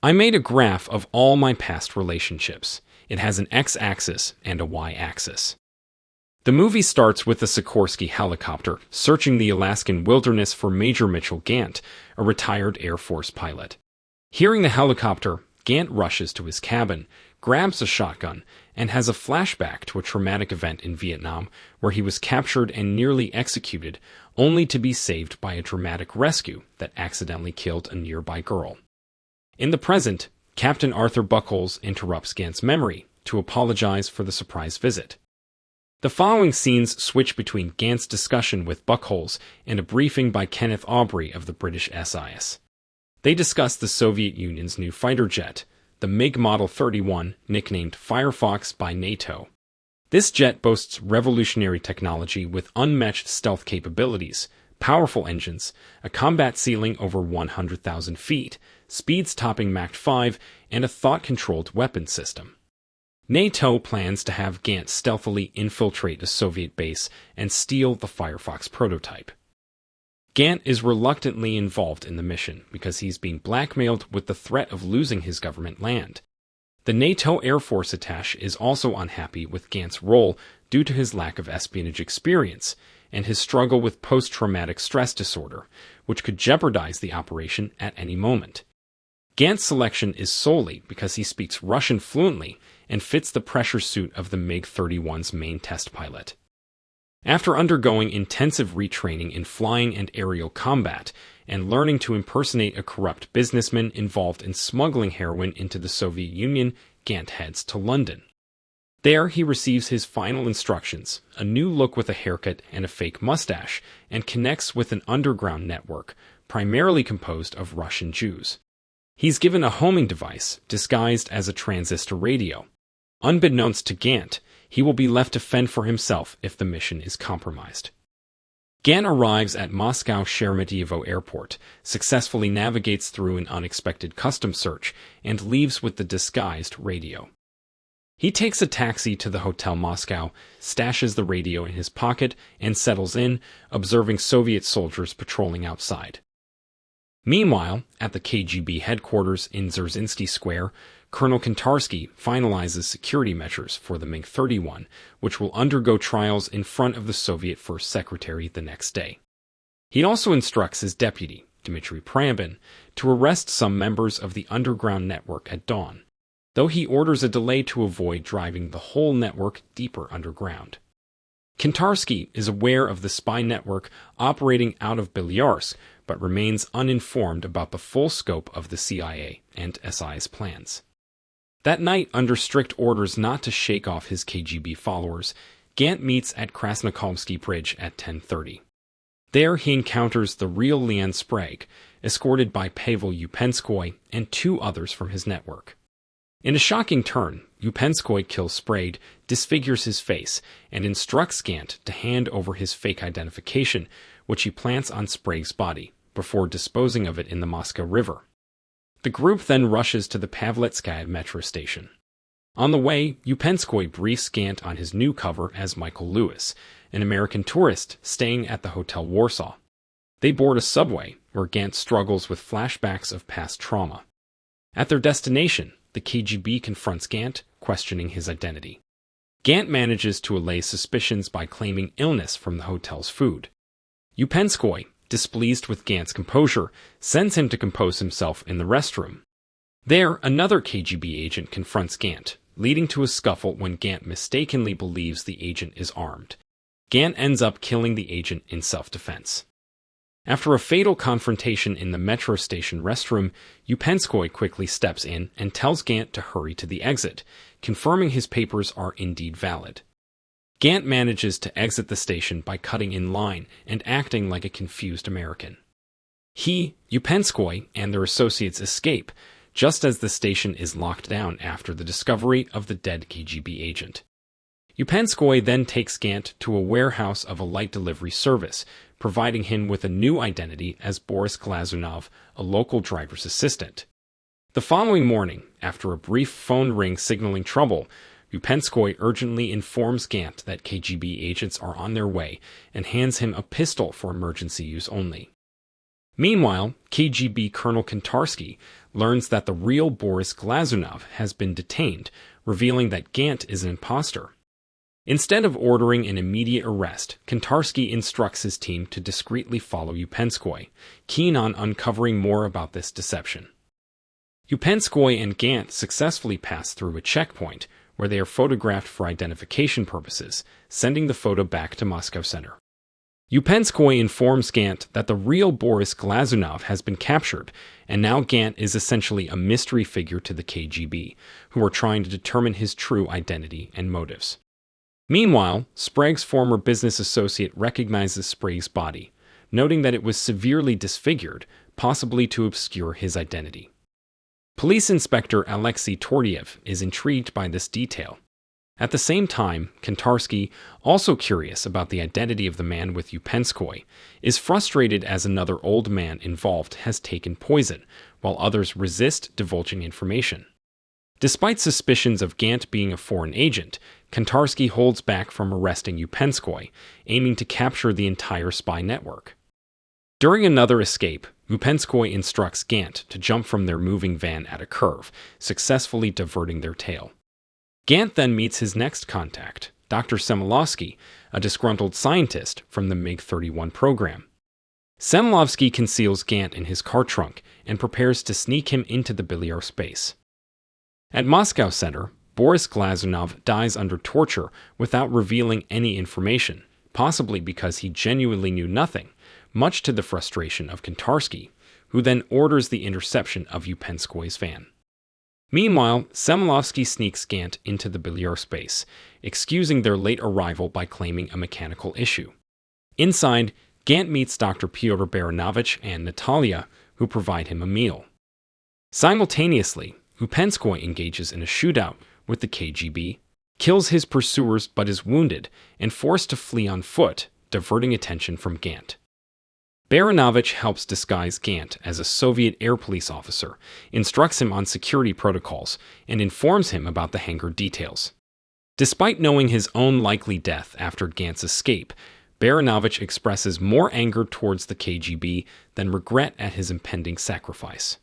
I made a graph of all my past relationships. It has an x-axis and a y-axis. The movie starts with the Sikorsky helicopter searching the Alaskan wilderness for Major Mitchell Gant, a retired Air Force pilot. Hearing the helicopter, Gant rushes to his cabin, grabs a shotgun, and has a flashback to a traumatic event in Vietnam where he was captured and nearly executed, only to be saved by a dramatic rescue that accidentally killed a nearby girl. In the present, Captain Arthur Buckholz interrupts Gant's memory to apologize for the surprise visit. The following scenes switch between Gant's discussion with Buckholz and a briefing by Kenneth Aubrey of the British SIS. They discuss the Soviet Union's new fighter jet, the MiG Model 31, nicknamed Firefox by NATO. This jet boasts revolutionary technology with unmatched stealth capabilities, powerful engines, a combat ceiling over 100,000 feet, speeds topping Mach 5, and a thought-controlled weapon system. NATO plans to have Gant stealthily infiltrate a Soviet base and steal the Firefox prototype. Gant is reluctantly involved in the mission because he's being blackmailed with the threat of losing his government land. The NATO Air Force attaché is also unhappy with Gant's role due to his lack of espionage experience and his struggle with post-traumatic stress disorder, which could jeopardize the operation at any moment. Gant's selection is solely because he speaks Russian fluently and fits the pressure suit of the MiG-31's main test pilot. After undergoing intensive retraining in flying and aerial combat and learning to impersonate a corrupt businessman involved in smuggling heroin into the Soviet Union, Gant heads to London. There he receives his final instructions, a new look with a haircut and a fake mustache, and connects with an underground network, primarily composed of Russian Jews. He's given a homing device, disguised as a transistor radio. Unbeknownst to Gant, he will be left to fend for himself if the mission is compromised. Gant arrives at Moscow Sheremetyevo Airport, successfully navigates through an unexpected customs search, and leaves with the disguised radio. He takes a taxi to the Hotel Moscow, stashes the radio in his pocket, and settles in, observing Soviet soldiers patrolling outside. Meanwhile, at the KGB headquarters in Dzerzhinsky Square, Colonel Kontarsky finalizes security measures for the MiG-31, which will undergo trials in front of the Soviet First Secretary the next day. He also instructs his deputy, Dmitry Priambin, to arrest some members of the underground network at dawn, though he orders a delay to avoid driving the whole network deeper underground. Kontarsky is aware of the spy network operating out of Belyarsk, but remains uninformed about the full scope of the CIA and SI's plans. That night, under strict orders not to shake off his KGB followers, Gant meets at Krasnokolsky Bridge at 10:30. There he encounters the real Leon Sprague, escorted by Pavel Upenskoy and two others from his network. In a shocking turn, Upenskoy kills Sprague, disfigures his face, and instructs Gant to hand over his fake identification, which he plants on Sprague's body, before disposing of it in the Moscow River. The group then rushes to the Pavletskaya metro station. On the way, Upenskoy briefs Gant on his new cover as Michael Lewis, an American tourist staying at the Hotel Warsaw. They board a subway, where Gant struggles with flashbacks of past trauma. At their destination, the KGB confronts Gant, questioning his identity. Gant manages to allay suspicions by claiming illness from the hotel's food. Upenskoy, displeased with Gant's composure, sends him to compose himself in the restroom. There, another KGB agent confronts Gant, leading to a scuffle when Gant mistakenly believes the agent is armed. Gant ends up killing the agent in self-defense. After a fatal confrontation in the metro station restroom, Upenskoy quickly steps in and tells Gant to hurry to the exit, confirming his papers are indeed valid. Gant manages to exit the station by cutting in line and acting like a confused American. He, Upenskoy, and their associates escape, just as the station is locked down after the discovery of the dead KGB agent. Upenskoy then takes Gant to a warehouse of a light delivery service, providing him with a new identity as Boris Glazunov, a local driver's assistant. The following morning, after a brief phone ring signaling trouble, Upenskoy urgently informs Gant that KGB agents are on their way and hands him a pistol for emergency use only. Meanwhile, KGB Colonel Kontarsky learns that the real Boris Glazunov has been detained, revealing that Gant is an imposter. Instead of ordering an immediate arrest, Kontarsky instructs his team to discreetly follow Upenskoy, keen on uncovering more about this deception. Upenskoy and Gant successfully pass through a checkpoint, where they are photographed for identification purposes, sending the photo back to Moscow Center. Upenskoy informs Gant that the real Boris Glazunov has been captured, and now Gant is essentially a mystery figure to the KGB, who are trying to determine his true identity and motives. Meanwhile, Sprague's former business associate recognizes Sprague's body, noting that it was severely disfigured, possibly to obscure his identity. Police Inspector Alexei Tordiev is intrigued by this detail. At the same time, Kontarsky, also curious about the identity of the man with Upenskoy, is frustrated as another old man involved has taken poison, while others resist divulging information. Despite suspicions of Gant being a foreign agent, Kontarsky holds back from arresting Upenskoy, aiming to capture the entire spy network. During another escape, Upenskoy instructs Gant to jump from their moving van at a curve, successfully diverting their tail. Gant then meets his next contact, Dr. Semelovsky, a disgruntled scientist from the MiG-31 program. Semelovsky conceals Gant in his car trunk and prepares to sneak him into the Bilyar space. At Moscow Center, Boris Glazunov dies under torture without revealing any information, possibly because he genuinely knew nothing, much to the frustration of Kontarsky, who then orders the interception of Upenskoy's van. Meanwhile, Semelovsky sneaks Gant into the Bilyar space, excusing their late arrival by claiming a mechanical issue. Inside, Gant meets Dr. Pyotr Baranovich and Natalia, who provide him a meal. Simultaneously, Upenskoy engages in a shootout with the KGB, kills his pursuers but is wounded and forced to flee on foot, diverting attention from Gant. Baranovich helps disguise Gant as a Soviet air police officer, instructs him on security protocols, and informs him about the hangar details. Despite knowing his own likely death after Gant's escape, Baranovich expresses more anger towards the KGB than regret at his impending sacrifice.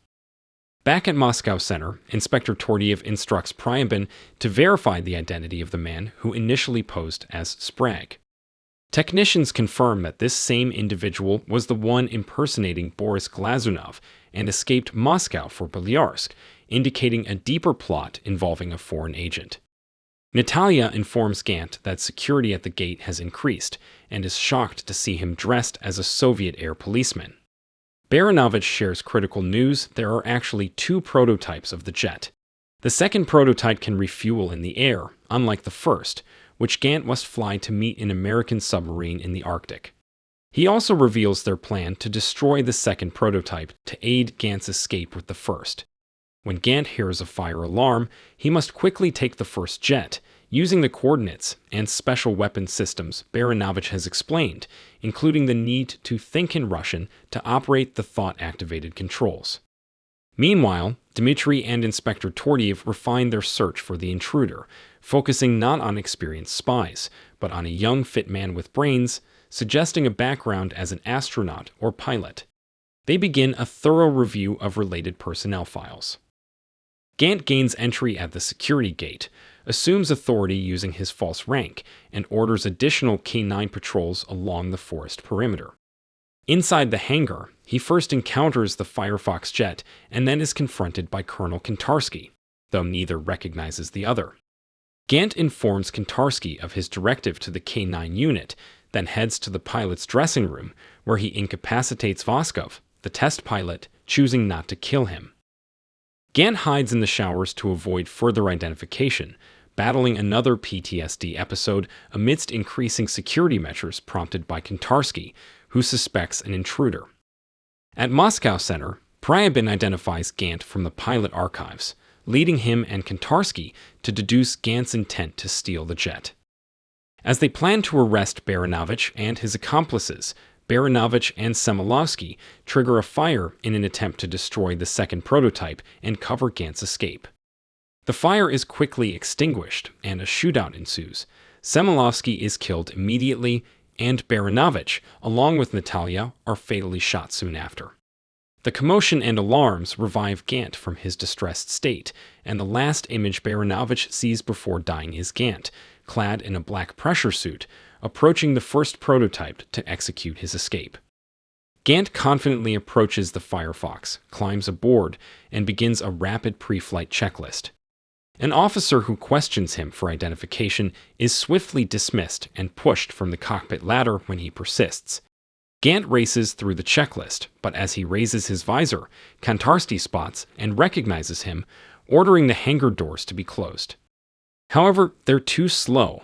Back at Moscow Center, Inspector Tordiev instructs Priabin to verify the identity of the man who initially posed as Sprague. Technicians confirm that this same individual was the one impersonating Boris Glazunov and escaped Moscow for Belyarsk, indicating a deeper plot involving a foreign agent. Natalia informs Gant that security at the gate has increased and is shocked to see him dressed as a Soviet air policeman. Baranovich shares critical news there are actually 2 prototypes of the jet. The second prototype can refuel in the air, unlike the first, which Gant must fly to meet an American submarine in the Arctic. He also reveals their plan to destroy the second prototype to aid Gant's escape with the first. When Gant hears a fire alarm, he must quickly take the first jet, using the coordinates and special weapon systems Baranovich has explained, including the need to think in Russian to operate the thought-activated controls. Meanwhile, Dmitri and Inspector Tordiev refine their search for the intruder, focusing not on experienced spies, but on a young fit man with brains, suggesting a background as an astronaut or pilot. They begin a thorough review of related personnel files. Gant gains entry at the security gate, assumes authority using his false rank, and orders additional K-9 patrols along the forest perimeter. Inside the hangar, he first encounters the Firefox jet and then is confronted by Colonel Kontarsky, though neither recognizes the other. Gant informs Kontarsky of his directive to the K-9 unit, then heads to the pilot's dressing room, where he incapacitates Voskov, the test pilot, choosing not to kill him. Gant hides in the showers to avoid further identification, battling another PTSD episode amidst increasing security measures prompted by Kontarsky, who suspects an intruder. At Moscow Center, Priabin identifies Gant from the pilot archives, leading him and Kontarsky to deduce Gant's intent to steal the jet. As they plan to arrest Baranovich and his accomplices, Baranovich and Semelovsky trigger a fire in an attempt to destroy the second prototype and cover Gant's escape. The fire is quickly extinguished and a shootout ensues. Semelovsky is killed immediately, and Baranovich, along with Natalia, are fatally shot soon after. The commotion and alarms revive Gant from his distressed state, and the last image Baranovich sees before dying is Gant, clad in a black pressure suit, approaching the first prototype to execute his escape. Gant confidently approaches the Firefox, climbs aboard, and begins a rapid pre-flight checklist. An officer who questions him for identification is swiftly dismissed and pushed from the cockpit ladder when he persists. Gant races through the checklist, but as he raises his visor, Kontarsky spots and recognizes him, ordering the hangar doors to be closed. However, they're too slow.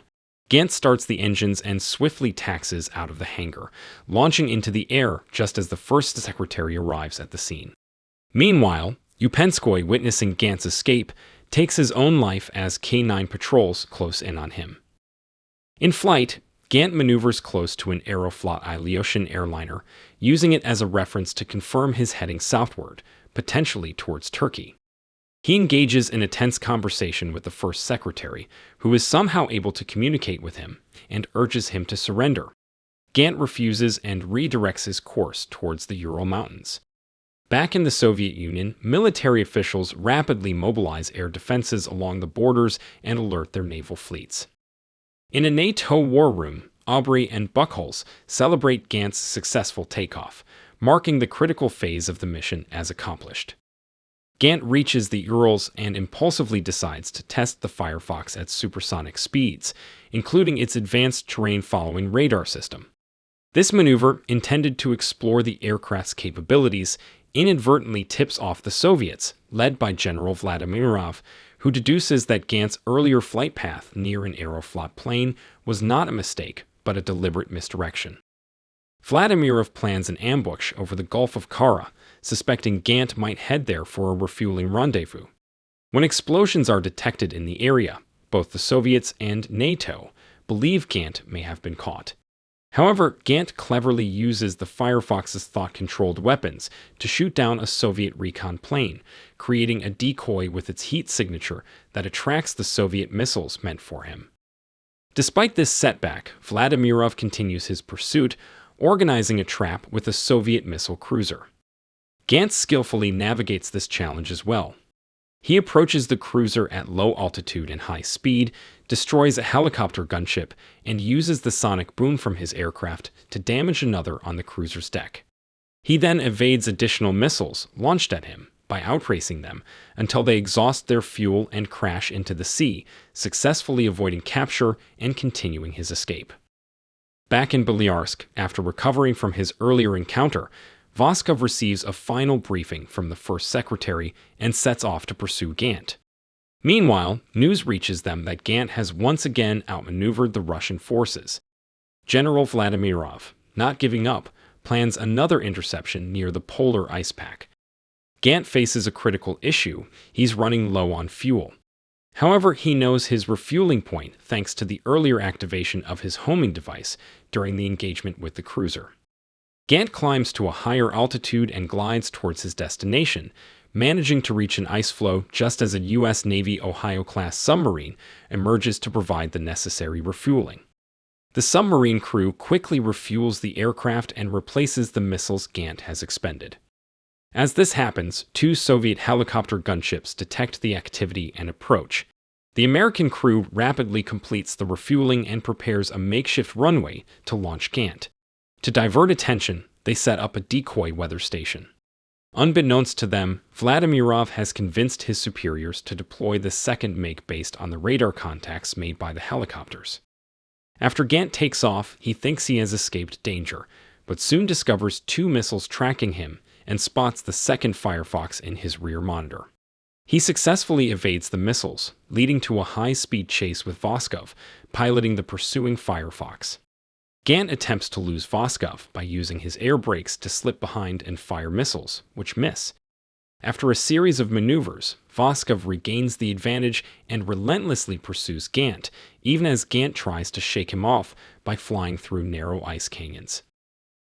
Gant starts the engines and swiftly taxis out of the hangar, launching into the air just as the first secretary arrives at the scene. Meanwhile, Upenskoy, witnessing Gant's escape, takes his own life as K-9 patrols close in on him. In flight, Gant maneuvers close to an Aeroflot Ilyushin airliner, using it as a reference to confirm his heading southward, potentially towards Turkey. He engages in a tense conversation with the first secretary, who is somehow able to communicate with him, and urges him to surrender. Gant refuses and redirects his course towards the Ural Mountains. Back in the Soviet Union, military officials rapidly mobilize air defenses along the borders and alert their naval fleets. In a NATO war room, Aubrey and Buckholz celebrate Gant's successful takeoff, marking the critical phase of the mission as accomplished. Gant reaches the Urals and impulsively decides to test the Firefox at supersonic speeds, including its advanced terrain-following radar system. This maneuver, intended to explore the aircraft's capabilities, inadvertently tips off the Soviets, led by General Vladimirov, who deduces that Gant's earlier flight path near an Aeroflot plane was not a mistake, but a deliberate misdirection. Vladimirov plans an ambush over the Gulf of Kara, suspecting Gant might head there for a refueling rendezvous. When explosions are detected in the area, both the Soviets and NATO believe Gant may have been caught. However, Gant cleverly uses the Firefox's thought-controlled weapons to shoot down a Soviet recon plane, creating a decoy with its heat signature that attracts the Soviet missiles meant for him. Despite this setback, Vladimirov continues his pursuit, organizing a trap with a Soviet missile cruiser. Gant skillfully navigates this challenge as well. He approaches the cruiser at low altitude and high speed, destroys a helicopter gunship, and uses the sonic boom from his aircraft to damage another on the cruiser's deck. He then evades additional missiles launched at him by outracing them until they exhaust their fuel and crash into the sea, successfully avoiding capture and continuing his escape. Back in Belyarsk, after recovering from his earlier encounter, Voskov receives a final briefing from the first secretary and sets off to pursue Gant. Meanwhile, news reaches them that Gant has once again outmaneuvered the Russian forces. General Vladimirov, not giving up, plans another interception near the polar ice pack. Gant faces a critical issue. He's running low on fuel. However, he knows his refueling point thanks to the earlier activation of his homing device during the engagement with the cruiser. Gant climbs to a higher altitude and glides towards his destination, managing to reach an ice floe just as a U.S. Navy Ohio-class submarine emerges to provide the necessary refueling. The submarine crew quickly refuels the aircraft and replaces the missiles Gant has expended. As this happens, two Soviet helicopter gunships detect the activity and approach. The American crew rapidly completes the refueling and prepares a makeshift runway to launch Gant. To divert attention, they set up a decoy weather station. Unbeknownst to them, Vladimirov has convinced his superiors to deploy the second make based on the radar contacts made by the helicopters. After Gant takes off, he thinks he has escaped danger, but soon discovers two missiles tracking him and spots the second Firefox in his rear monitor. He successfully evades the missiles, leading to a high-speed chase with Voskov, piloting the pursuing Firefox. Gant attempts to lose Voskov by using his air brakes to slip behind and fire missiles, which miss. After a series of maneuvers, Voskov regains the advantage and relentlessly pursues Gant, even as Gant tries to shake him off by flying through narrow ice canyons.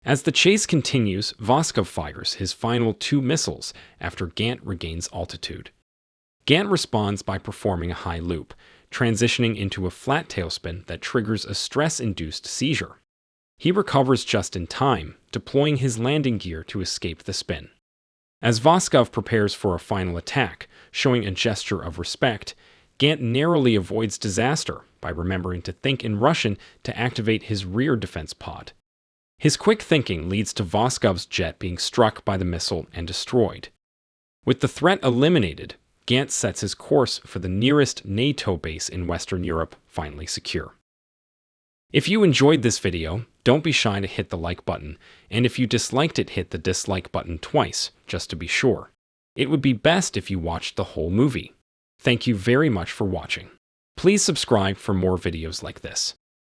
As the chase continues, Voskov fires his final two missiles after Gant regains altitude. Gant responds by performing a high loop, transitioning into a flat tailspin that triggers a stress-induced seizure. He recovers just in time, deploying his landing gear to escape the spin. As Voskov prepares for a final attack, showing a gesture of respect, Gant narrowly avoids disaster by remembering to think in Russian to activate his rear defense pod. His quick thinking leads to Voskov's jet being struck by the missile and destroyed. With the threat eliminated, Gant sets his course for the nearest NATO base in Western Europe finally secure. If you enjoyed this video, don't be shy to hit the like button, and if you disliked it, hit the dislike button twice, just to be sure. It would be best if you watched the whole movie. Thank you very much for watching. Please subscribe for more videos like this.